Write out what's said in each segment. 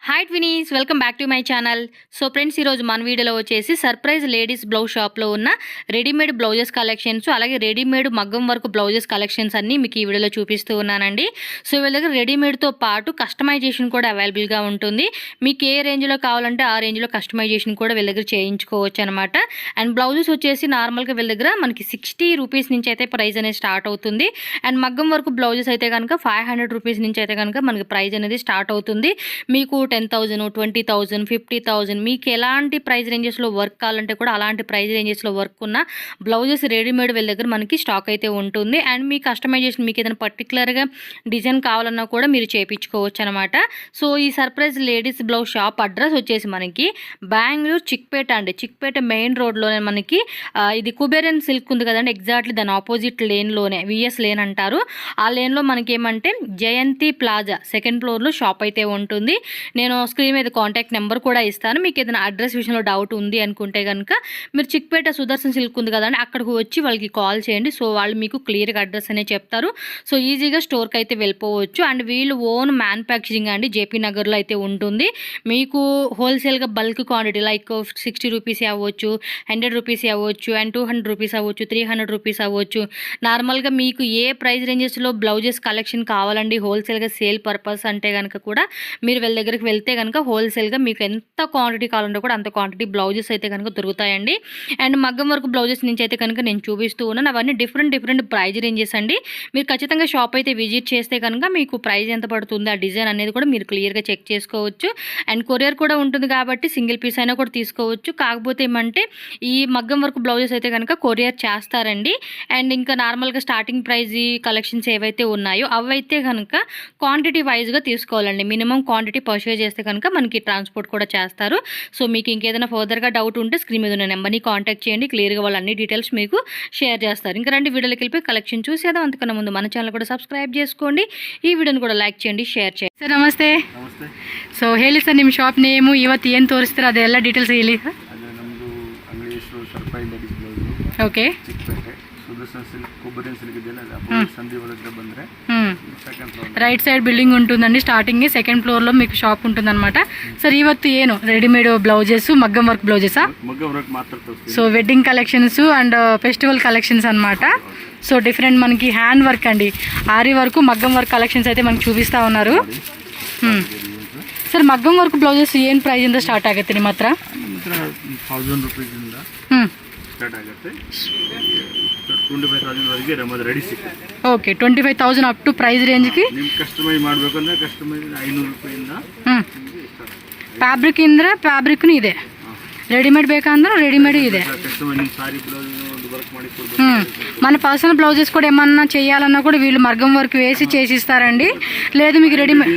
Hi twinnies, welcome back to my channel. So friends, ఈరోజు మన వీడియోలో వచ్చేసి సర్ప్రైజ్ లేడీస్ బ్లౌజ్ షాప్లో ఉన్న రెడీమేడ్ బ్లౌజెస్ కలెక్షన్స్, అలాగే రెడీమేడ్ మగ్గం వర్క్ బ్లౌజెస్ కలెక్షన్స్ అన్నీ మీకు ఈ వీడియోలో చూపిస్తూ ఉన్నానండి. సో వీళ్ళ దగ్గర రెడీమేడ్తో పాటు కస్టమైజేషన్ కూడా అవైలబుల్గా ఉంటుంది. మీకు ఏ రేంజ్లో కావాలంటే ఆ రేంజ్లో కస్టమైజేషన్ కూడా వీళ్ళ దగ్గర చేయించుకోవచ్చు అనమాట. అండ్ బ్లౌజెస్ వచ్చేసి నార్మల్గా వీళ్ళ దగ్గర మనకి 60 రూపీస్ నుంచి అయితే ప్రైస్ అనేది స్టార్ట్ అవుతుంది. అండ్ మగ్గం వర్క్ బ్లౌజెస్ అయితే కనుక 500 రూపీస్ నుంచి అయితే కనుక మనకి ప్రైస్ అనేది స్టార్ట్ అవుతుంది. మీకు 10,000, 20,000, 50,000 మీకు ఎలాంటి ప్రైస్ రేంజెస్లో వర్క్ కావాలంటే కూడా అలాంటి ప్రైస్ రేంజెస్లో వర్క్ ఉన్న బ్లౌజెస్ రెడీమేడ్ వీళ్ళ దగ్గర మనకి స్టాక్ అయితే ఉంటుంది. అండ్ మీ కస్టమైజేషన్ మీకు ఏదైనా పర్టికులర్గా డిజైన్ కావాలన్నా కూడా మీరు చేయించుకోవచ్చు అనమాట. సో ఈ surprise ladies blouse shop address వచ్చేసి మనకి బెంగళూరు చిక్పేట అండి. చిక్పేట మెయిన్ రోడ్లోనే మనకి ఇది కుబేరన్ సిల్క్ ఉంది కదండి, ఎగ్జాక్ట్లీ దాని ఆపోజిట్ లేన్లోనే విఎస్ లేన్ అంటారు. ఆ లేన్లో మనకి ఏమంటే జయంతి ప్లాజా సెకండ్ ఫ్లోర్లో షాప్ అయితే ఉంటుంది. నేను స్క్రీన్ మీద కాంటాక్ట్ నెంబర్ కూడా ఇస్తాను. మీకు ఏదైనా అడ్రస్ విషయంలో డౌట్ ఉంది అనుకుంటే కనుక మీరు చిక్పేట సుదర్శన్ సిల్క్ ఉంది కదండి, అక్కడికి వచ్చి వాళ్ళకి కాల్ చేయండి. సో వాళ్ళు మీకు క్లియర్గా అడ్రస్ అనేది చెప్తారు. సో ఈజీగా స్టోర్కి అయితే వెళ్ళిపోవచ్చు. అండ్ వీళ్ళు ఓన్ మ్యానుఫ్యాక్చరింగ్ అండి, జేపీ నగర్లో అయితే ఉంటుంది. మీకు హోల్సేల్గా బల్క్ క్వాంటిటీ లైక్ 60 రూపీస్ అవ్వచ్చు, 100 రూపీస్ అవ్వచ్చు, అండ్ 200 రూపీస్ అవ్వచ్చు, 300 రూపీస్ అవ్వచ్చు. నార్మల్గా మీకు ఏ ప్రైస్ రేంజెస్లో బ్లౌజెస్ కలెక్షన్ కావాలండి హోల్సేల్గా సేల్ పర్పస్ అంటే కనుక కూడా మీరు వీళ్ళ దగ్గరికి వెళ్తే కనుక హోల్సేల్గా మీకు ఎంత క్వాంటిటీ కావాలంటే కూడా అంత క్వాంటిటీ బ్లౌజెస్ అయితే కనుక దొరుకుతాయండి. అండ్ మగ్గం వర్క్ బ్లౌజెస్ నుంచి అయితే కనుక నేను చూపిస్తూ ఉన్నాను. అవన్నీ డిఫరెంట్ ప్రైజ్ రేంజెస్ అండి. మీరు ఖచ్చితంగా షాప్ అయితే విజిట్ చేస్తే కనుక మీకు ప్రైస్ ఎంత పడుతుంది, ఆ డిజైన్ అనేది కూడా మీరు క్లియర్గా చెక్ చేసుకోవచ్చు. అండ్ కొరియర్ కూడా ఉంటుంది కాబట్టి సింగిల్ పీస్ అయినా కూడా తీసుకోవచ్చు. కాకపోతే ఏమంటే ఈ మగ్గం వర్క్ బ్లౌజెస్ అయితే కనుక కొరియర్ చేస్తారండి. అండ్ ఇంకా నార్మల్గా స్టార్టింగ్ ప్రైజ్ కలెక్షన్స్ ఏవైతే ఉన్నాయో అవైతే కనుక క్వాంటిటీ వైజ్గా తీసుకోవాలండి. మినిమం క్వాంటిటీ పర్చేజ్ చేస్తే కనుక మనకి ట్రాన్స్పోర్ట్ కూడా చేస్తారు. సో మీకు ఇంకేదైనా ఫర్దర్గా డౌట్ ఉంటే స్క్రీన్ మీద ఉన్న నెంబర్ని కాంటాక్ట్ చేయండి. క్లియర్గా వాళ్ళు అన్ని డీటెయిల్స్ మీకు షేర్ చేస్తారు. ఇంకా రండి వీడియోలోకి వెళ్ళిపోయి కలెక్షన్ చూసేద్దాం. అంతకన్నా ముందు మన ఛానల్ కూడా సబ్స్క్రైబ్ చేసుకోండి, ఈ ವಿಡಿಯೋನ ಕೂಡ ಲೈಕ್ చేయండి, ಶೇರ್ చేయండి. ಸರ್ ನಮಸ್ತೆ. ಸೊ ಹೇಳಿ ಸರ್, ನಿಮ್ಮ ಶಾಪ್ ನೇಮು ಇವತ್ತು ಏನು ತೋರಿಸ್ತೀರಾ ಅದೆಲ್ಲ ಡೀಟೇಲ್ಸ್ ಹೇಳಿ ಸರ್. ನಮ್ಮದು ಅಂಗಡಿ ಹೆಸರು surprise ladies blouse. Okay. Chickpet Sudarshan silk Kuberan silk ಇದೆಯಲ್ಲ, ಸಂಧಿ ಒಳಗೆ ಬಂದರೆ second floor right side building ఉంటుందండి. స్టార్టింగ్ సెకండ్ ఫ్లోర్లో మీకు షాప్ ఉంటుందన్నమాట. సార్ ಇವತ್ತು ಏನು రెడీమేడ్ బ్లౌజెస్ మగ్గం వర్క్ బ్లౌజెసా? మగ్గం వర్క్ మాత్రం. So wedding collections and festival collections అన్నమాట. సో డిఫరెంట్ మనకి హ్యాండ్ వర్క్ అండి, ఆరి వర్క్, మగ్గం వర్క్ కలెక్షన్స్ అయితే మనకు చూపిస్తూ ఉన్నారు. ಸರ್ ಮಗ್ಗಂ ವರ್ಕ್ ಬ್ಲೌಸಸ್ ಏನು ಪ್ರೈಸಿಂದ ಸ್ಟಾರ್ಟ್ ಆಗುತ್ತೆ ನಿಮ್ಮ ಹತ್ರ? 1000 ರೂಪಾಯಿಂದ ಸ್ಟಾರ್ಟ್ ಆಗುತ್ತೆ. 25,000 ವರೆಗೆ ನಮ್ಮದು ರೆಡಿ ಸಿಗುತ್ತೆ. ಓಕೆ, 25,000 ಅಪ್ ಟು ಪ್ರೈಸ್ ರೇಂಜ್ಗೆ ನಿಮ್ಗೆ ಕಸ್ಟಮೈಸ್ ಮಾಡಬೇಕಂದ್ರೆ ಕಸ್ಟಮೈಸ್ 500 ರೂಪಾಯಿಂದ. ಫ್ಯಾಬ್ರಿಕ್ ಇಂದ್ರೆ ಫ್ಯಾಬ್ರಿಕ್ನು ಇದೆ, రెడీమేడ్ ಬೇಕಂದ್ರೆ రెడీమేడ్ ಇದೆ. మన పర్సనల్ బ్లౌజెస్ కూడా ఏమన్నా చేయాలన్నా కూడా వీళ్ళు మగ్గం వర్క్ వేసి చేసిస్తారండి. లేదు మీకు రెడీమేడ్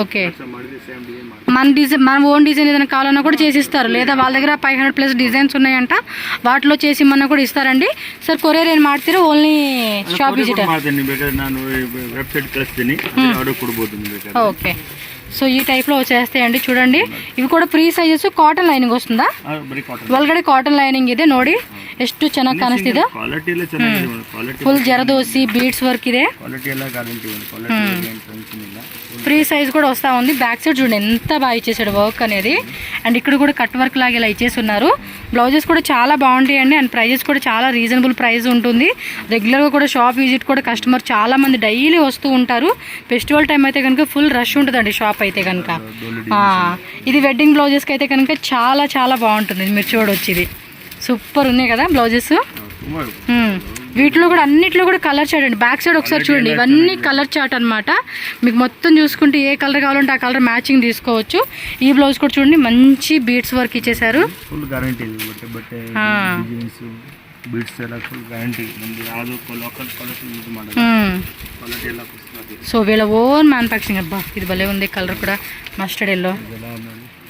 ఓకే, మన ఓన్ డిజైన్ ఏదైనా కావాలన్నా కూడా చేసిస్తారు. లేదా వాళ్ళ దగ్గర 500+ డిజైన్స్ ఉన్నాయంట, వాటిలో చేసి ఇమ్మన్నా కూడా ఇస్తారండి. సార్ కొరియర్ ಏನು ಮಾಡ್ತೀರಾ? Only shop visit? Okay. So ఈ టైప్లో వచ్చేస్తాయండి, చూడండి. ಇವು ಕೂಡ ಫ್ರೀ ಸೈಜಸ್, ಕಾಟನ್ ಲೈನಿಂಗ್ ವస్తుందా? ಒಳಗಡೆ ಕಾಟನ್ ಲೈನಿಂಗ್ ಇದೆ ನೋಡಿ, ಎಷ್ಟು ಚೆನ್ನಾಗಿ ಕಾಣಿಸ್ತಿದೆ. ಫುಲ್ ಜರದೋಸಿ ಬೀಡ್ಸ್ ವರ್ಕ್ ಇದೆ. ఫ్రీ సైజ్ కూడా వస్తూ ఉంది. బ్యాక్ సైడ్ చూడండి ఎంత బాగా ఇచ్చేసాడు వర్క్ అనేది. అండ్ ఇక్కడ కూడా కట్ వర్క్ లాగా ఇలా ఇచ్చేసి ఉన్నారు. బ్లౌజెస్ కూడా చాలా బాగుంటాయండి. అండ్ ప్రైజెస్ కూడా చాలా రీజనబుల్ ప్రైస్ ఉంటుంది. రెగ్యులర్గా కూడా షాప్ విజిట్ కూడా కస్టమర్ చాలా మంది డైలీ వస్తూ ఉంటారు. ఫెస్టివల్ టైం అయితే కనుక ఫుల్ రష్ ఉంటుందండి షాప్ అయితే కనుక. ఇది వెడ్డింగ్ బ్లౌజెస్కి అయితే కనుక చాలా చాలా బాగుంటుంది. మీరు చూడవచ్చు, ఇది సూపర్ ఉన్నాయి కదా బ్లౌజెస్. వీటిలో కూడా అన్నిట్లో కూడా కలర్ చార్ట్ అండి. బ్యాక్ సైడ్ ఒకసారి చూడండి, ఇవన్నీ కలర్ చార్ట్ అనమాట. మీకు మొత్తం చూసుకుంటే ఏ కలర్ కావాలంటే ఆ కలర్ మ్యాచింగ్ తీసుకోవచ్చు. ఈ బ్లౌజ్ కూడా చూడండి, మంచి బీడ్స్ వర్క్ ఇచ్చేసారు. సో వీళ్ళ ఓన్ మ్యానుఫ్యాక్చరింగ్. అబ్బా ఇది భలే ఉంది, కలర్ కూడా మస్టర్డ్ ఎల్లో,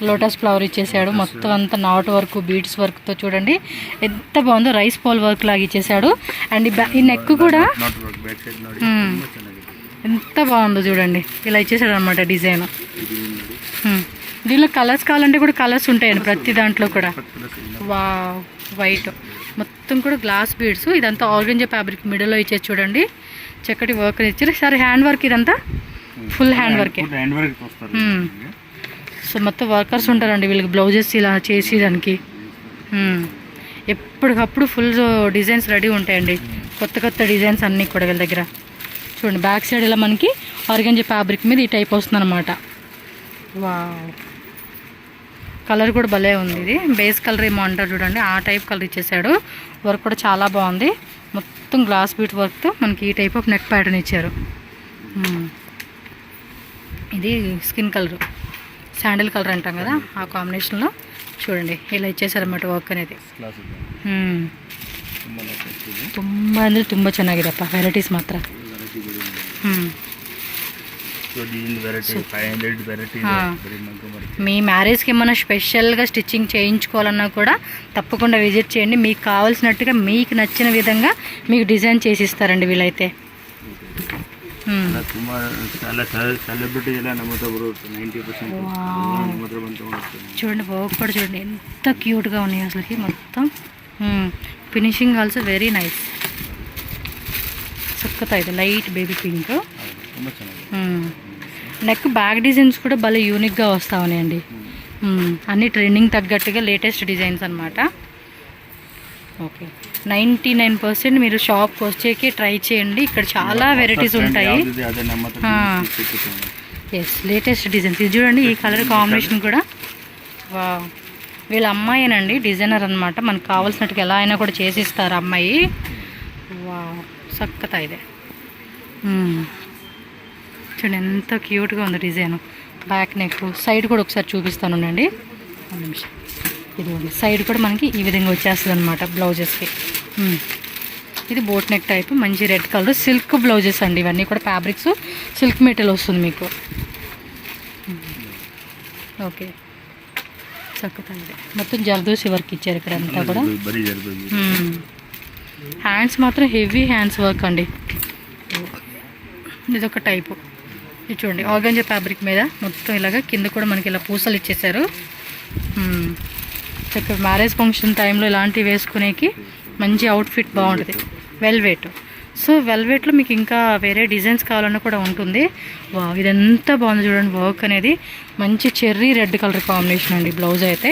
లోటస్ ఫ్లవర్ ఇచ్చేసాడు. మొత్తం అంతా నాట్ వర్క్, బీడ్స్ వర్క్తో చూడండి ఎంత బాగుందో. రైస్ పాల్ వర్క్ లాగా ఇచ్చేసాడు. అండ్ ఈ నెక్ కూడా ఎంత బాగుందో చూడండి, ఇలా ఇచ్చేసాడు అనమాట డిజైన్. దీనిలో కలర్స్ కావాలంటే కూడా కలర్స్ ఉంటాయండి ప్రతి దాంట్లో కూడా. వా వైట్ మొత్తం కూడా గ్లాస్ బీడ్స్, ఇదంతా ఆర్గంజా ఫ్యాబ్రిక్ మిడిల్లో ఇచ్చేసి చూడండి చక్కటి వర్క్ ఇచ్చారు. సరే హ్యాండ్ వర్క్ ఇదంతా ఫుల్ హ్యాండ్ వర్కే. హ్యాండ్ వర్క్ వస్తారు. సో మొత్తం వర్కర్స్ ఉంటారండి వీళ్ళకి బ్లౌజెస్ ఇలా చేసేదానికి. ఎప్పటికప్పుడు ఫుల్ డిజైన్స్ రెడీ ఉంటాయండి, కొత్త కొత్త డిజైన్స్ అన్నీ కూడా వీళ్ళ దగ్గర. చూడండి బ్యాక్ సైడ్ ఇలా మనకి ఆర్గంజా ఫ్యాబ్రిక్ మీద ఈ టైప్ వస్తుంది అనమాట. వావ్, కలర్ కూడా భలే ఉంది. ఇది బేస్ కలర్ ఏమో అంటారు చూడండి, ఆ టైప్ కలర్ ఇచ్చేసాడు. వర్క్ కూడా చాలా బాగుంది, మొత్తం గ్లాస్ బీట్ వర్క్తో మనకి ఈ టైప్ ఆఫ్ నెక్ ప్యాటర్న్ ఇచ్చారు. ఇది స్కిన్ కలర్, శాండిల్ కలర్ అంటాం కదా, ఆ కాంబినేషన్లో చూడండి ఇలా ఇచ్చేసారన్నమాట వర్క్ అనేది. ತುಂಬ ಅಂದರೆ ತುಂಬ ಚೆನ್ನಾಗಿದೆಪ್ಪ, ವೆರೈಟೀಸ್ ಮಾತ್ರ. మీ మ్యారేజ్కి ఏమైనా స్పెషల్గా స్టిచ్చింగ్ చేయించుకోవాలన్నా కూడా తప్పకుండా విజిట్ చేయండి. మీకు కావాల్సినట్టుగా మీకు నచ్చిన విధంగా మీకు డిజైన్ చేసి ఇస్తారండి వీళ్ళైతే. చూడండి వర్క్ కూడా చూడండి ఎంత క్యూట్గా ఉన్నాయి అసలుకి మొత్తం. Finishing also very nice. చక్కగా ఇది light baby pink. Neck back designs కూడా భలే యూనిక్గా వస్తూ ఉన్నాయండి. అన్ని ట్రెండింగ్ తగ్గట్టుగా లేటెస్ట్ డిజైన్స్ అనమాట. ఓకే, 99% మీరు షాప్కి వచ్చేకి ట్రై చేయండి, ఇక్కడ చాలా వెరైటీస్ ఉంటాయి. Yes, latest designs. ఇది చూడండి ఈ కలర్ కాంబినేషన్ కూడా. వా, వీళ్ళ అమ్మాయినండి, డిజైనర్ అనమాట. మనకు కావాల్సినట్టుగా ఎలా అయినా కూడా చేసిస్తారు అమ్మాయి. వా, చక్కగా ఇదే. చూడండి ఎంత క్యూట్గా ఉంది డిజైన్. బ్యాక్ నెక్ సైడ్ కూడా ఒకసారి చూపిస్తాను అండి, ఒక నిమిషం. ఇది సైడ్ కూడా మనకి ఈ విధంగా వచ్చేస్తుంది అనమాట బ్లౌజెస్కి. ఇది బోట్ నెక్ టైప్, మంచి రెడ్ కలర్ సిల్క్ బ్లౌజెస్ అండి. ఇవన్నీ కూడా ఫ్యాబ్రిక్స్ సిల్క్ మెటీరియల్ వస్తుంది మీకు. ఓకే, చక్కగా ಇದೆ. మొత్తం జర్దోసి వర్క్ ఇచ్చారు ఇక్కడ అంతా కూడా. హ్యాండ్స్ మాత్రం హెవీ హ్యాండ్స్ వర్క్ అండి. ఇదొక టైపు. ఇది చూడండి ఆర్గంజా ఫ్యాబ్రిక్ మీద మొత్తం ఇలాగా కింద కూడా మనకి ఇలా పూసలు ఇచ్చేసారు. చక్కగా మ్యారేజ్ ఫంక్షన్ టైంలో ఇలాంటివి వేసుకునేకి మంచి అవుట్ఫిట్ బాగుంటుంది. వెల్వెట్. సో వెల్వెట్లో మీకు ఇంకా వేరే డిజైన్స్ కావాలన్నా కూడా ఉంటుంది. వా, ఇదంతా బాగుంది చూడండి వర్క్ అనేది. మంచి చెర్రీ రెడ్ కలర్ కాంబినేషన్ అండి బ్లౌజ్ అయితే.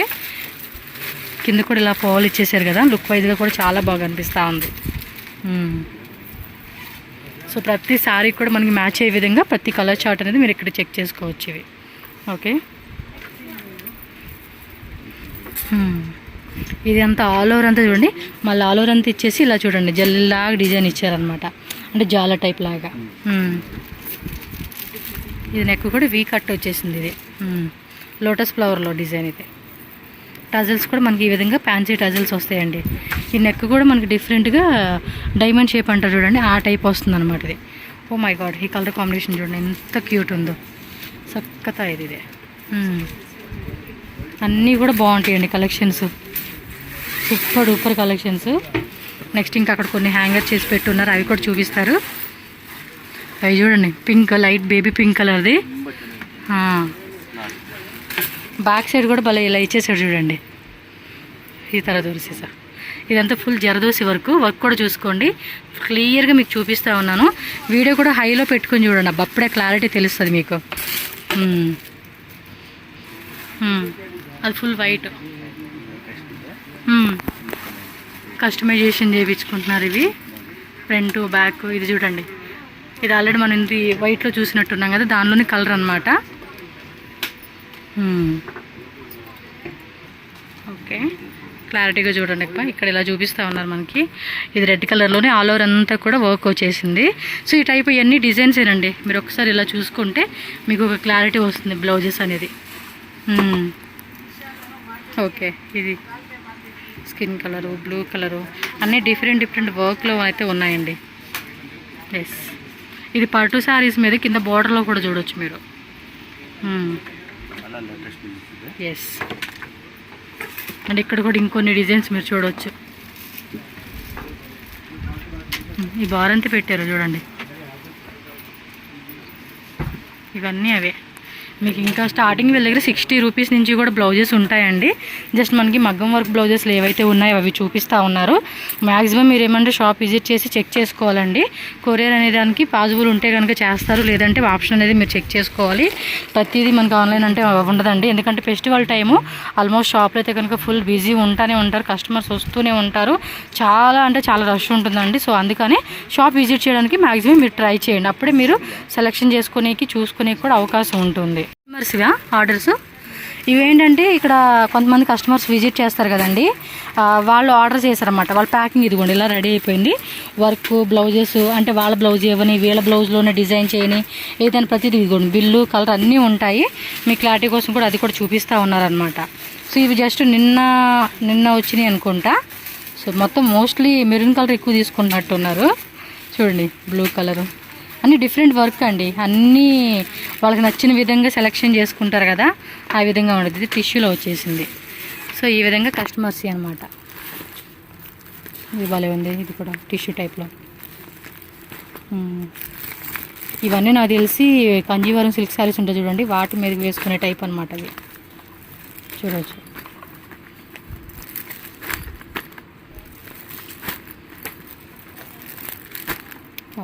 కింద కూడా ఇలా ఫాల్ ఇచ్చేసారు కదా, లుక్ వైజ్గా కూడా చాలా బాగా అనిపిస్తూ ఉంది. సో ప్రతి శారీ కూడా మనకి మ్యాచ్ అయ్యే విధంగా ప్రతి కలర్ చార్ట్ అనేది మీరు ఇక్కడ చెక్ చేసుకోవచ్చు ఇవి. ఓకే, ఇది అంతా ఆల్ ఓవర్ అంతా చూడండి. మళ్ళీ ఆల్ ఓవర్ అంతా ఇచ్చేసి ఇలా చూడండి జల్లాగా డిజైన్ ఇచ్చారనమాట, అంటే జాల టైప్ లాగా. ఇది నెక్ కూడా వీ కట్ వచ్చేసింది. ఇది లోటస్ ఫ్లవర్లో డిజైన్. ఇది టజల్స్ కూడా మనకి ఈ విధంగా ఫ్యాన్సీ టజల్స్ వస్తాయండి. ఈ నెక్ కూడా మనకి డిఫరెంట్గా డైమండ్ షేప్ అంటారు చూడండి, ఆ టైప్ వస్తుంది అనమాట ఇది. ఓ మై గాడ్, ఈ కలర్ కాంబినేషన్ చూడండి ఎంత క్యూట్ ఉందో. చక్కగా ఇది. ఇదే అన్నీ కూడా బాగుంటాయండి collections, super duper collections. Next ఇంకా అక్కడ కొన్ని హ్యాంగర్ చేసి పెట్టున్నారు, అవి కూడా చూపిస్తారు. అవి చూడండి పింక్, లైట్ బేబీ పింక్ కలర్ది. బ్యాక్ సైడ్ కూడా భలే ఇలా ఇచ్చేసాడు చూడండి, ఈ తర్వాత దూరిసేసా. ఇదంతా ఫుల్ జరదోసి వర్క్ కూడా చూసుకోండి, క్లియర్గా మీకు చూపిస్తూ ఉన్నాను. వీడియో కూడా హైలో పెట్టుకొని చూడండి, అప్పుడే క్లారిటీ తెలుస్తుంది మీకు. అది ఫుల్ వైట్ కస్టమైజేషన్ చేయించుకుంటున్నారు ఇవి, ఫ్రంట్ బ్యాక్. ఇది చూడండి, ఇది ఆల్రెడీ మనం ఇది వైట్లో చూసినట్టున్నాం కదా, దానిలోనే కలర్ అనమాట. ఓకే, క్లారిటీగా చూడండి అక్క, ఇక్కడ ఇలా చూపిస్తూ ఉన్నారు మనకి. ఇది రెడ్ కలర్లోనే ఆల్ ఓవర్ అంతా కూడా వర్క్ వచ్చేసింది. సో ఈ టైప్ ఇవన్నీ డిజైన్స్ ఏనండి, మీరు ఒకసారి ఇలా చూసుకుంటే మీకు ఒక క్లారిటీ వస్తుంది బ్లౌజెస్ అనేది. ఓకే, ఇది స్కిన్ కలరు, బ్లూ కలరు, అన్నీ డిఫరెంట్ డిఫరెంట్ వర్క్లో అయితే ఉన్నాయండి. ఎస్, ఇది పట్టు శారీస్ మీద కింద బార్డర్లో కూడా చూడవచ్చు మీరు. ఎస్, అండ్ ఇక్కడ కూడా ఇంకొన్ని డిజైన్స్ మీరు చూడవచ్చు. ఈ బారంతి పెట్టారు చూడండి, ఇవన్నీ అవే మీకు ఇంకా స్టార్టింగ్ వీళ్ళ దగ్గర 60 రూపీస్ నుంచి కూడా బ్లౌజెస్ ఉంటాయండి. జస్ట్ మనకి మగ్గం వర్క్ బ్లౌజెస్లు ఏవైతే ఉన్నాయో అవి చూపిస్తూ ఉన్నారు. మ్యాక్సిమం మీరు ఏమంటే షాప్ విజిట్ చేసి చెక్ చేసుకోవాలండి. కొరియర్ అనే దానికి పాసిబుల్ ఉంటే కనుక చేస్తారు, లేదంటే ఆప్షన్ అనేది మీరు చెక్ చేసుకోవాలి. ప్రతిదీ మనకి ఆన్లైన్ అంటే ఉండదండి. ఎందుకంటే ఫెస్టివల్ టైము ఆల్మోస్ట్ షాప్లో అయితే కనుక ఫుల్ బిజీ ఉంటానే ఉంటారు, కస్టమర్స్ వస్తూనే ఉంటారు, చాలా అంటే చాలా రష్ ఉంటుందండి. సో అందుకని షాప్ విజిట్ చేయడానికి మ్యాక్సిమం మీరు ట్రై చేయండి. అప్పుడే మీరు సెలెక్షన్ చేసుకునేకి చూసుకునేకి కూడా అవకాశం ఉంటుంది. కస్టమర్స్గా ఆర్డర్స్ ఇవేంటంటే ఇక్కడ కొంతమంది కస్టమర్స్ విజిట్ చేస్తారు కదండి, వాళ్ళు ఆర్డర్ చేశారన్నమాట. వాళ్ళ ప్యాకింగ్ ఇదిగోండి ఇలా రెడీ అయిపోయింది. వర్క్ బ్లౌజెస్ అంటే వాళ్ళ బ్లౌజ్ ఇవ్వని, వీళ్ళ బ్లౌజ్లోనే డిజైన్ చేయని, ఏదైనా ప్రతిదీ ఇదిగోండి బిల్లు కలర్ అన్నీ ఉంటాయి. మీ క్లారిటీ కోసం కూడా అది కూడా చూపిస్తూ ఉన్నారనమాట. సో ఇవి జస్ట్ నిన్న వచ్చినాయి అనుకుంటా. సో మొత్తం మోస్ట్లీ మెరూన్ కలర్ ఎక్కువ తీసుకుంటున్నట్టున్నారు. చూడండి బ్లూ కలరు అన్నీ డిఫరెంట్ వర్క్ అండి. అన్నీ వాళ్ళకి నచ్చిన విధంగా సెలెక్షన్ చేసుకుంటారు కదా, ఆ విధంగా ఉండదు. ఇది టిష్యూలో వచ్చేసింది. సో ఈ విధంగా కస్టమర్స్ అనమాట. ఇది భలే ఉంది, ఇది కూడా టిష్యూ టైప్లో. ఇవన్నీ నాకు తెలిసి కంజీవరం సిల్క్ శారీస్ ఉంటాయి చూడండి, వాటి మీద వేసుకునే టైప్ అనమాట. అవి చూడవచ్చు.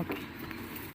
ఓకే.